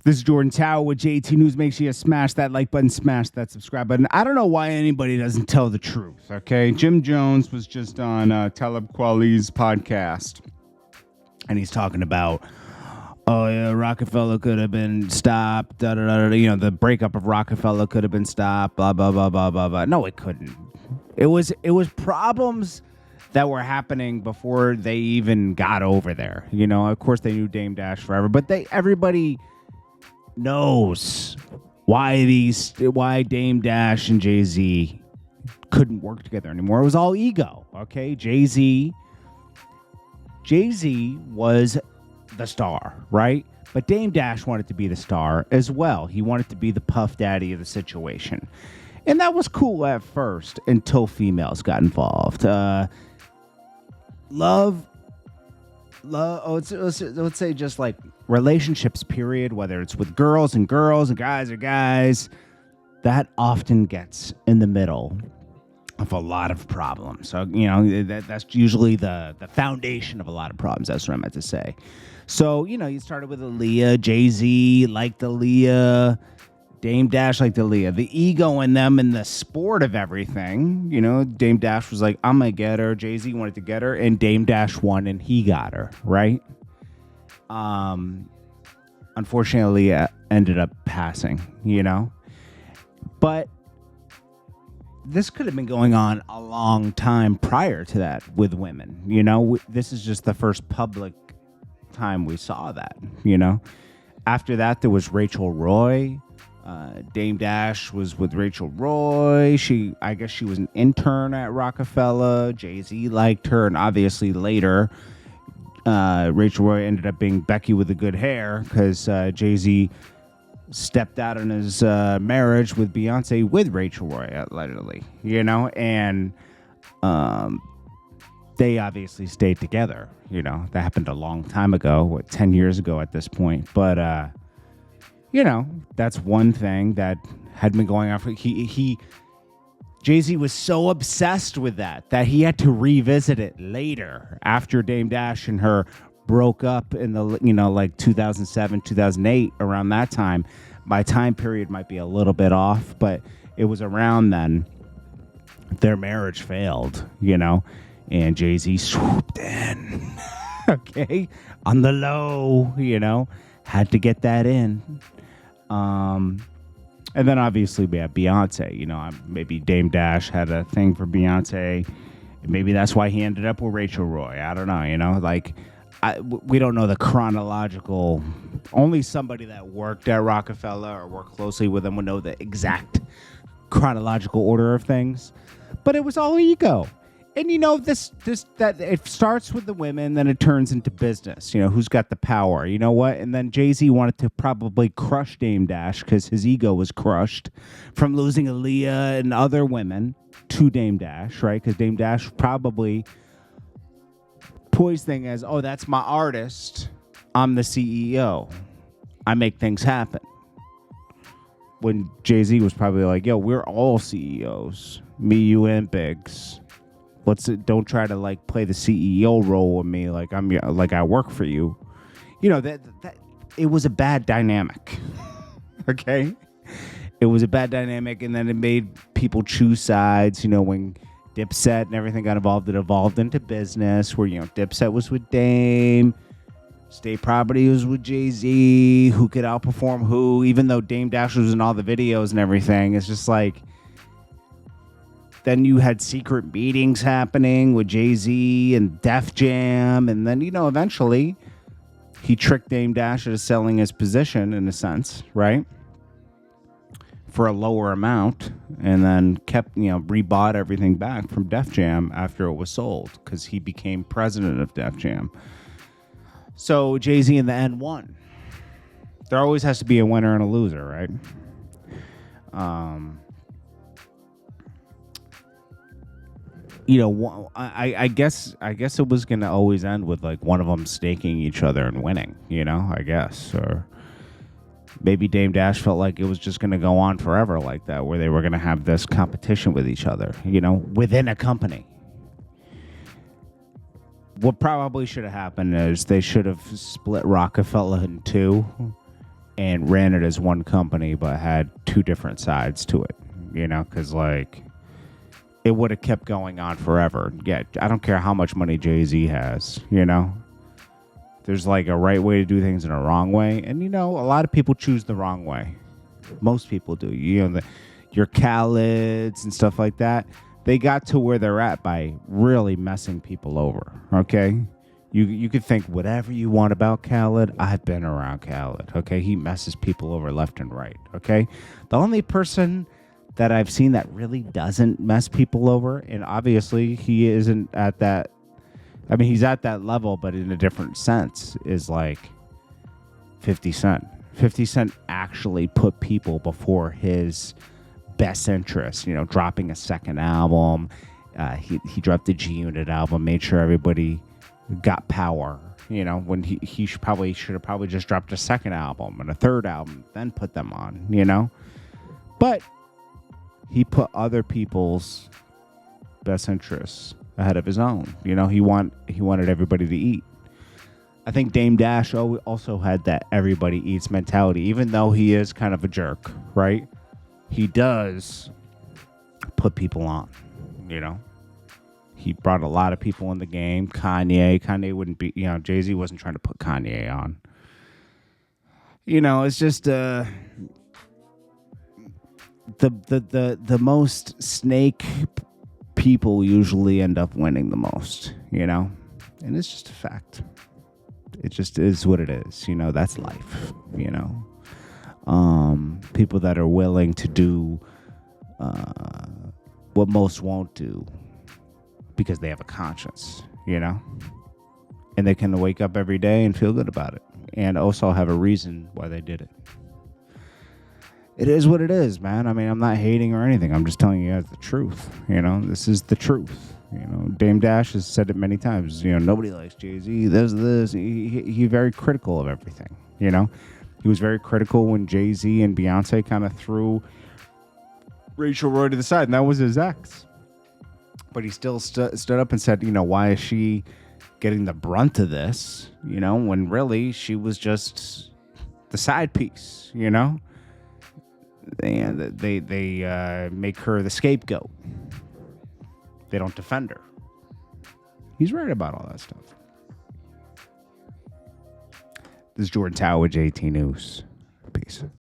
This is Jordan Tower with JT News. Make sure you smash that like button, smash that subscribe button. I don't know why anybody doesn't tell the truth, okay? Jim Jones was just on Talib Kweli's podcast, and he's talking about, oh, yeah, Rocafella could have been stopped, the breakup of Rocafella could have been stopped, blah, blah, blah, blah, blah, blah. No, it couldn't. It was problems that were happening before they even got over there. You know, of course, they knew Dame Dash forever, but everybody knows why Dame Dash and Jay-Z couldn't work together anymore. It was all ego, okay? Jay-Z was the star, right? But Dame Dash wanted to be the star as well. He wanted to be the Puff Daddy of the situation. And that was cool at first until females got involved. Let's say just like relationships, period, whether it's with girls and guys or guys, that often gets in the middle of a lot of problems. So, you know, that's usually the foundation of a lot of problems. That's what I meant to say. So, you know, you started with Aaliyah, Jay-Z liked Aaliyah, Dame Dash liked Aaliyah. The ego in them and the sport of everything, you know, Dame Dash was like, I'm going to get her. Jay-Z wanted to get her, and Dame Dash won, and he got her, right? Unfortunately, Aaliyah ended up passing, you know? But this could have been going on a long time prior to that with women, you know? This is just the first public time we saw that, you know? After that, there was Rachel Roy. Dame Dash was with Rachel Roy. I guess she was an intern at Rocafella. Jay-Z liked her, and obviously later, Rachel Roy ended up being Becky with the good hair because Jay-Z stepped out on his marriage with Beyonce with Rachel Roy, allegedly, you know, and they obviously stayed together, you know. That happened a long time ago, 10 years ago at this point, but you know, that's one thing that had been going on for Jay-Z was so obsessed with that he had to revisit it later after Dame Dash and her broke up in the, you know, like 2007, 2008, around that time. My time period might be a little bit off, but it was around then their marriage failed, you know, and Jay-Z swooped in, okay, on the low, you know, had to get that in. And then obviously we have Beyonce, you know, maybe Dame Dash had a thing for Beyonce. Maybe that's why he ended up with Rachel Roy. I don't know, you know, like we don't know the chronological. Only somebody that worked at Rocafella or worked closely with them would know the exact chronological order of things. But it was all ego. And, you know, that it starts with the women, then it turns into business. You know, who's got the power? You know what? And then Jay-Z wanted to probably crush Dame Dash because his ego was crushed from losing Aaliyah and other women to Dame Dash, right? Because Dame Dash probably poised thing as, oh, that's my artist. I'm the CEO. I make things happen. When Jay-Z was probably like, yo, we're all CEOs. Me, you, and Biggs. Don't try to like play the CEO role with me like I work for you. You know, that it was a bad dynamic. Okay? It was a bad dynamic, and then it made people choose sides. You know, when Dipset and everything got involved, it evolved into business where, you know, Dipset was with Dame, State Property was with Jay-Z, who could outperform who, even though Dame Dash was in all the videos and everything. It's just like, then you had secret meetings happening with Jay-Z and Def Jam. And then, you know, eventually he tricked Dame Dash into selling his position, in a sense, right? For a lower amount. And then kept, you know, rebought everything back from Def Jam after it was sold because he became president of Def Jam. So Jay-Z in the end won. There always has to be a winner and a loser, right? You know, I guess it was going to always end with like one of them staking each other and winning, you know, I guess. Or maybe Dame Dash felt like it was just going to go on forever like that, where they were going to have this competition with each other, you know, within a company. What probably should have happened is they should have split Rocafella in two and ran it as one company, but had two different sides to it, because like it would have kept going on forever. Yeah, I don't care how much money Jay-Z has, There's like a right way to do things and a wrong way. And, a lot of people choose the wrong way. Most people do. Your Khaled's and stuff like that, they got to where they're at by really messing people over, okay? You could think whatever you want about Khaled. I've been around Khaled, okay? He messes people over left and right, okay? The only person that I've seen that really doesn't mess people over, and obviously he isn't at that, he's at that level, but in a different sense, is like 50 Cent. 50 Cent actually put people before his best interest, dropping a second album. He dropped the G-Unit album, made sure everybody got power, when he should have just dropped a second album and a third album, then put them on, But he put other people's best interests ahead of his own. He wanted everybody to eat. I think Dame Dash also had that everybody eats mentality, even though he is kind of a jerk, right? He does put people on, He brought a lot of people in the game. Kanye wouldn't be, Jay-Z wasn't trying to put Kanye on. It's just the most snake people usually end up winning the most, and it's just a fact. It just is what it is, that's life, people that are willing to do what most won't do because they have a conscience, and they can wake up every day and feel good about it and also have a reason why they did it. It is what it is, man. I'm not hating or anything. I'm just telling you guys the truth. This is the truth. Dame Dash has said it many times. Nobody likes Jay-Z. There's this. He very critical of everything. He was very critical when Jay-Z and Beyonce kind of threw Rachel Roy to the side, and that was his ex. But he still stood up and said, why is she getting the brunt of this? When really she was just the side piece. They make her the scapegoat. They don't defend her. He's right about all that stuff. This is Jordan Tower with JT News. Peace.